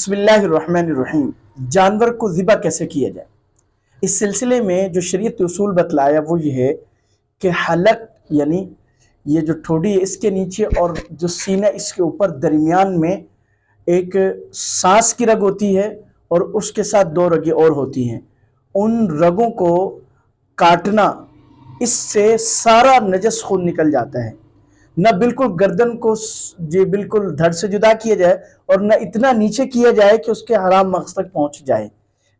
बिस्मिल्लाहिर्रहमानिर्रहीम। जानवर को ज़िबा कैसे किया जाए, इस सिलसिले में जो शरीयत उसूल बतलाया वो ये है कि हलक यानी ये जो ठोड़ी है इसके नीचे और जो सीना इसके ऊपर दरमियान में एक सांस की रग होती है और उसके साथ दो रगें और होती हैं। उन रगों को काटना, इससे सारा नजस खून निकल जाता है। न बिल्कुल गर्दन को जी बिल्कुल धड़ से जुदा किया जाए और न इतना नीचे किया जाए कि उसके हराम मकसद तक पहुंच जाए।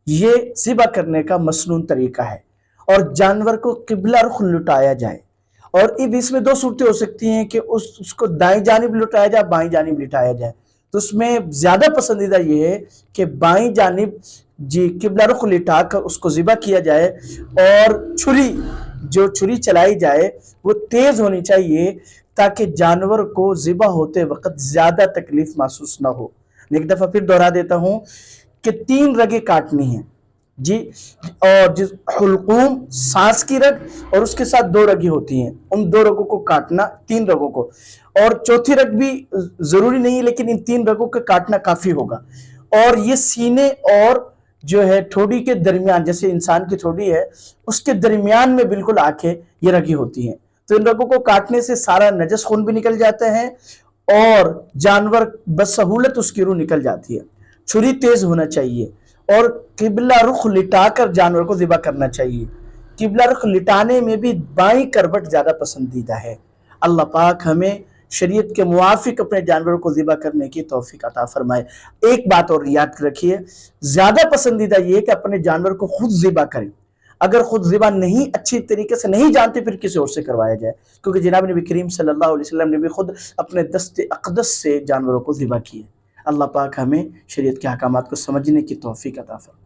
ये ज़िबा करने का मसनून तरीका है। और जानवर को किबला रुख लुटाया जाए। और इसमें दो सूरतें हो सकती हैं कि उसको दाएं जानिब लुटाया जाए, बाएं जानिब लिटाया जाए। तो उसमें ज़्यादा पसंदीदा ये है कि बाएं जानिब जी किबला रुख लिटा कर उसको ज़िबा किया जाए और छुरी चलाई जाए वो तेज़ होनी चाहिए ताकि जानवर को ज़िबा होते वक्त ज़्यादा तकलीफ महसूस ना हो। एक दफ़ा फिर दोहरा देता हूँ कि 3 रगें काटनी हैं जी, और जिस हुल्कूम सांस की रग और उसके साथ 2 रगें होती हैं, उन 2 रगों को काटना, 3 रगों को, और चौथी रग भी ज़रूरी नहीं है लेकिन इन 3 रगों को काटना काफ़ी होगा। और ये सीने और जो है ठोड़ी के दरमियान, जैसे इंसान की ठोड़ी है उसके दरमियान में बिल्कुल आके ये रगी होती हैं। तो इन रगों को काटने से सारा नजस खून भी निकल जाता है और जानवर बसहूलत उसकी रूह निकल जाती है। छुरी तेज होना चाहिए और किबला रुख लिटाकर जानवर को ज़िबा करना चाहिए। किबला रुख लिटाने में भी बाईं करवट ज़्यादा पसंदीदा है। अल्लाह पाक हमें शरीयत के मुआफिक अपने जानवरों को ज़िबा करने की तौफीक अता फरमाए। एक बात और याद रखिए, ज़्यादा पसंदीदा ये है कि अपने जानवर को खुद ज़िबा करें। अगर खुद ज़िबा नहीं अच्छी तरीके से नहीं जानते फिर किसी और से करवाया जाए, क्योंकि जनाब नबी करीम सल्लल्लाहु अलैहि वसल्लम ने भी खुद अपने दस्ते अक़दस से जानवरों को ज़िबा किए। अल्लाह पाक हमें शरीयत के अहकामात को समझने की तौफीक अता फरमाए।